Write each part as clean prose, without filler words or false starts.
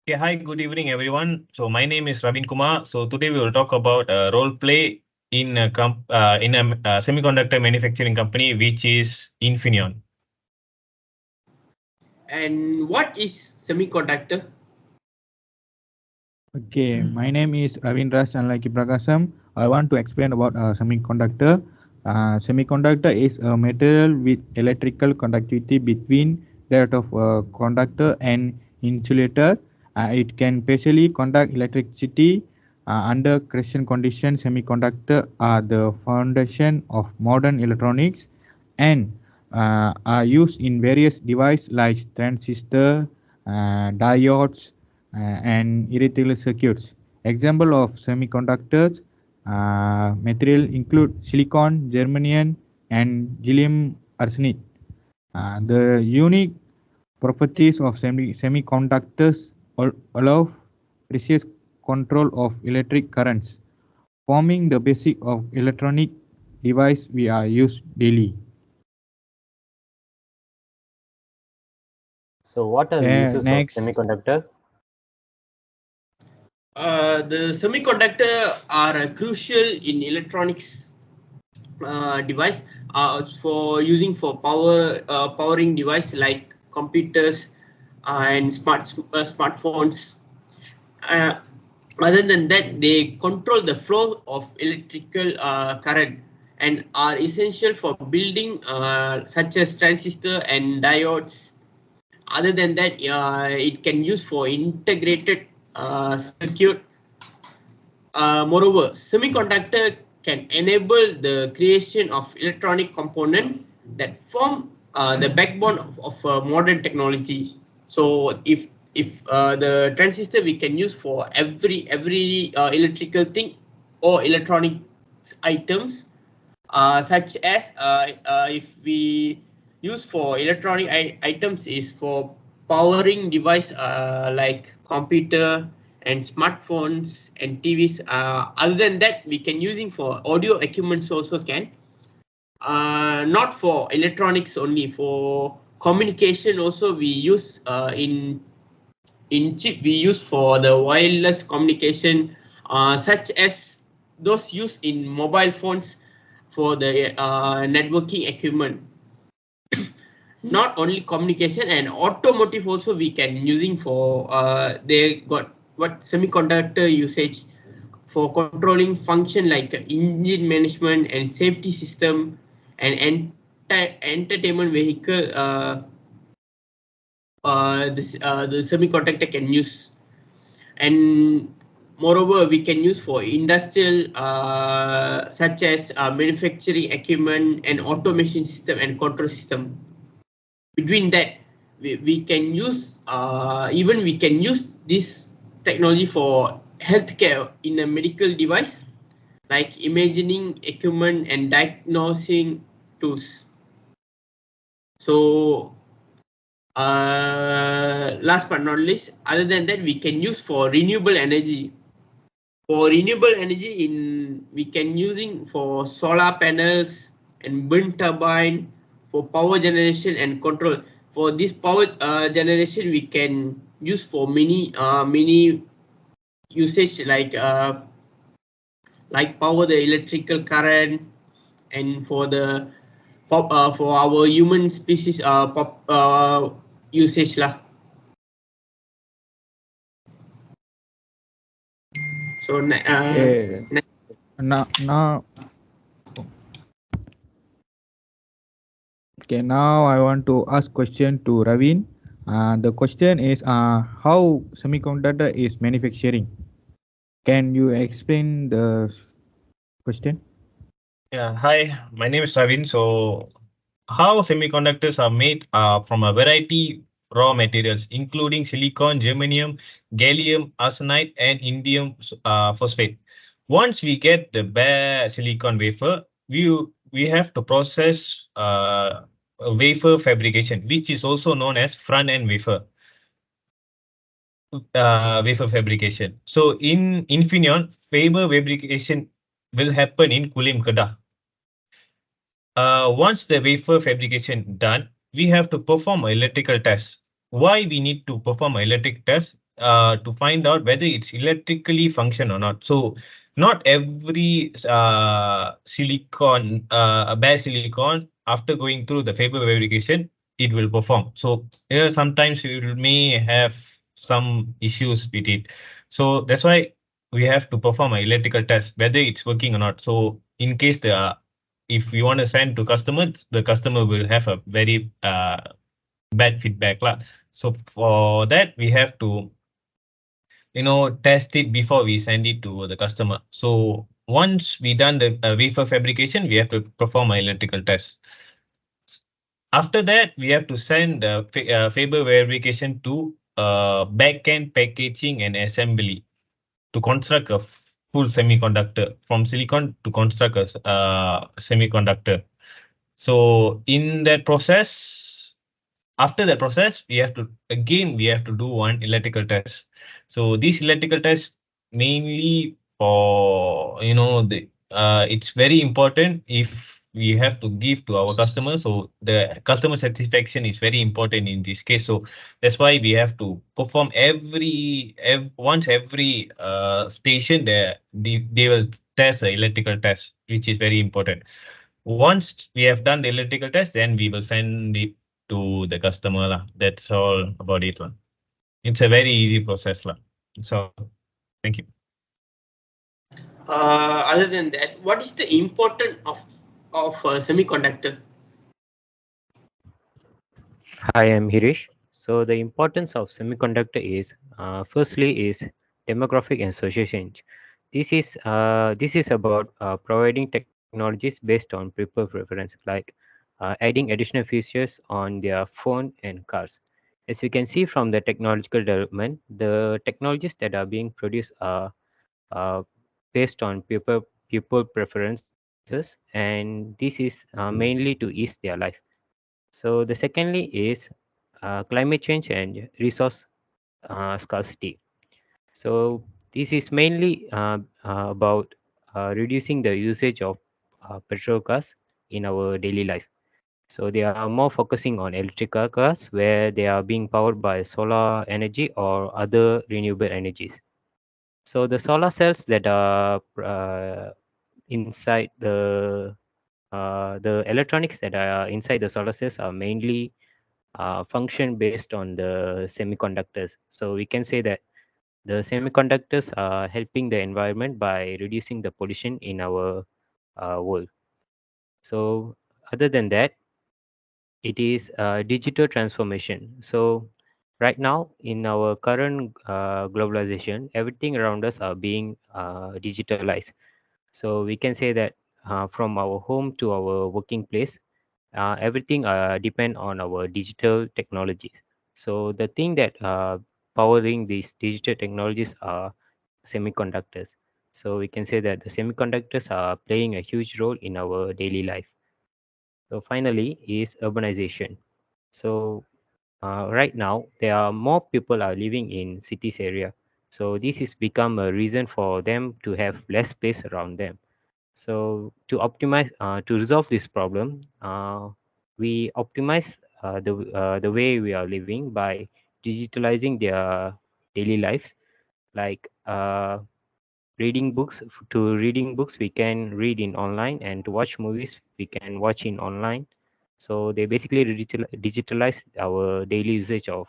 Okay, hi, good evening, everyone. So my name is Ravin Kumar. So today we will talk about role play in a semiconductor manufacturing company, which is Infineon. And what is semiconductor? Okay, my name is Ravindra Sanlaki Prakasam. I want to explain about semiconductor. Semiconductor is a material with electrical conductivity between that of a conductor and insulator. It can partially conduct electricity under Christian conditions. Semiconductor are the foundation of modern electronics and are used in various devices like transistor, diodes, and electrical circuits. Example of semiconductors material include silicon, germanium, and gallium arsenide. The unique properties of semiconductors allow precise control of electric currents, forming the basic of electronic device we are used daily. So what are the uses of Next, semiconductor? The semiconductor are crucial in electronics device for using for powering device like computers and smartphones. Uh, Other than that, they control the flow of electrical current and are essential for building such as transistor and diodes. Other than that, it can use for integrated circuit. Moreover, semiconductor can enable the creation of electronic component that form the backbone of modern technology. So if the transistor we can use for every electrical thing or electronic items, such as if we use for electronic items is for powering device like computer and smartphones and TVs. Other than that, we can using for audio equipments also can. Not for electronics only, for communication also we use in chip we use for the wireless communication, such as those used in mobile phones for the networking equipment. Not only communication and automotive also we can using for they got what semiconductor usage for controlling function like engine management and safety system and entertainment vehicle. The semiconductor can use, and moreover we can use for industrial such as manufacturing equipment and automation system and control system. Between that, we can use even we can use this technology for healthcare in a medical device like imaging equipment and diagnosing tools. So last but not least, other than that, we can use for renewable energy. For renewable energy, we can using for solar panels and wind turbine for power generation and control. For this power generation, we can use for many usage like power the electrical current, and for the for our human species usage lah. So eh, now okay, now I want to ask question to Ravin. The question is how semiconductor is manufacturing. Can you explain the question? Yeah, hi, my name is Ravin. So how semiconductors are made from a variety raw materials, including silicon, germanium, gallium arsenide, and indium phosphate. Once we get the bare silicon wafer, we have to process wafer fabrication, which is also known as front end wafer. Wafer fabrication. So in Infineon, wafer fabrication will happen in Kulim, Kedah. Once the wafer fabrication done, we have to perform electrical test. Why we need to perform electric test? to find out whether it's electrically function or not. So not every silicon, bare silicon, after going through the Faber verification, it will perform. So sometimes you may have some issues with it. So that's why we have to perform an electrical test whether it's working or not. So in case if we want to send to customers, the customer will have a very bad feedback lah. So for that we have to test it before we send it to the customer. So once we done the wafer fabrication, we have to perform an electrical test. After that, we have to send the Faber verification to backend packaging and assembly to construct a full semiconductor from silicon to construct a semiconductor. So in that process, after that process, we have to do one electrical test. So this electrical test mainly for the it's very important if we have to give to our customers. So the customer satisfaction is very important in this case. So that's why we have to perform once every station there they will test the electrical test, which is very important. Once we have done the electrical test, then we will send it to the customer lah. That's all about it lah. It's a very easy process lah. So thank you. Other than that, what is the importance of semiconductor? Hi, I'm Hirish. So the importance of semiconductor is firstly is demographic and social change. This is about providing technologies based on people preference, like adding additional features on their phone and cars. As we can see from the technological development, the technologies that are being produced are uh, based on people preferences, and this is mainly to ease their life. So the secondly is climate change and resource scarcity. So this is mainly about reducing the usage of petrol cars in our daily life. So they are more focusing on electrical cars where they are being powered by solar energy or other renewable energies. So the solar cells that are inside the electronics that are inside the solar cells are mainly function based on the semiconductors. So we can say that the semiconductors are helping the environment by reducing the pollution in our world. So other than that, it is digital transformation. So right now in our current globalization, everything around us are being digitalized. So we can say that from our home to our working place, everything depend on our digital technologies. So the thing that powering these digital technologies are semiconductors. So we can say that the semiconductors are playing a huge role in our daily life. So finally is urbanization. So right now there are more people are living in cities area. So this has become a reason for them to have less space around them. So to resolve this problem, we optimize the way we are living by digitalizing their daily lives. Like reading books, we can read in online, and to watch movies, we can watch in online. So they basically digitalize our daily usage of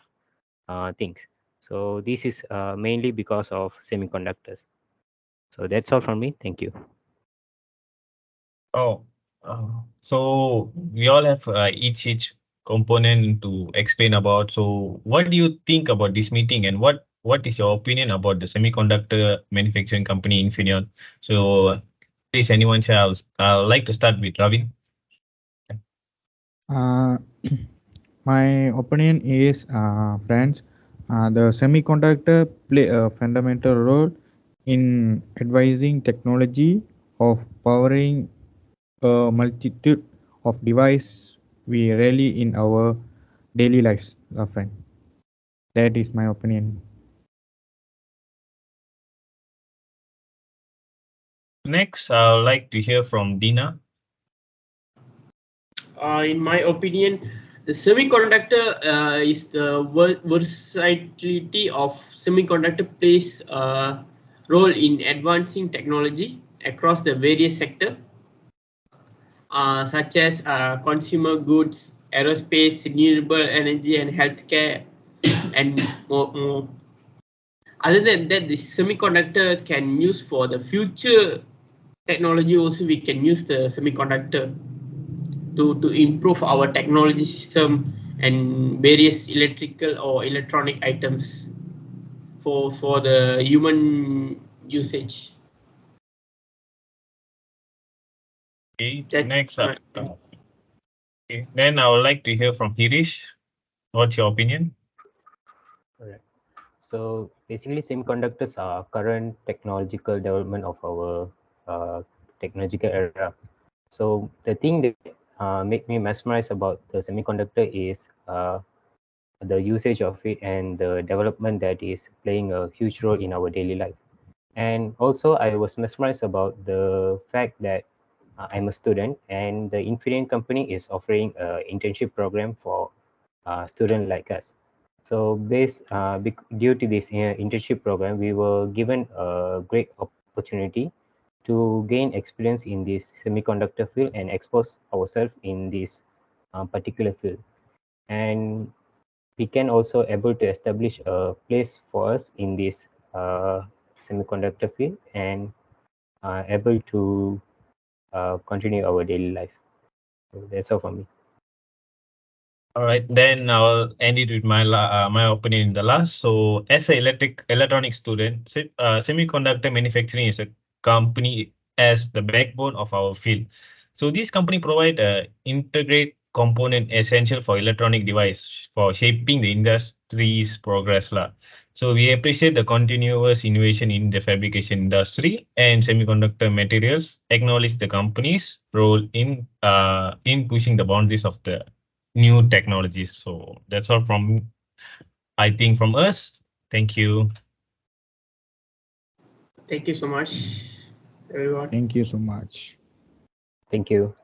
things. So this is mainly because of semiconductors. So that's all from me. Thank you. Oh, so we all have each component to explain about. So what do you think about this meeting, and what is your opinion about the semiconductor manufacturing company Infineon? So please, anyone share. I'll like to start with Ravin. Uh, my opinion is, friends, the semiconductor play a fundamental role in advising technology of powering a multitude of devices we rely in our daily lives, friend. That is my opinion. Next, I'd like to hear from Dina. In my opinion, The semiconductor is the versatility of semiconductor plays a role in advancing technology across the various sectors, such as consumer goods, aerospace, renewable energy, and healthcare, and more. Other than that, the semiconductor can use for the future technology. Also, we can use the semiconductor to improve our technology system and various electrical or electronic items for the human usage. Okay, That's next. my, Okay. Then I would like to hear from Hirish. What's your opinion? Alright. So basically, semiconductors are current technological development of our technological era. So the thing that make me mesmerized about the semiconductor is the usage of it and the development that is playing a huge role in our daily life. And also, I was mesmerized about the fact that I'm a student, and the Infineon company is offering an internship program for students like us. So, due to this internship program, we were given a great opportunity to gain experience in this semiconductor field and expose ourselves in this particular field. And we can also able to establish a place for us in this semiconductor field and able to continue our daily life. So that's all for me. All right, then I'll end it with my opinion in the last. So, as an electronic student, semiconductor manufacturing is a company as the backbone of our field. So, this company provide a integrate component essential for electronic device for shaping the industry's progress lah. So, we appreciate the continuous innovation in the fabrication industry and semiconductor materials. Acknowledge the company's role in pushing the boundaries of the new technologies. So that's all from I think from us. Thank you. thank you so much, everyone. Thank you so much. Thank you.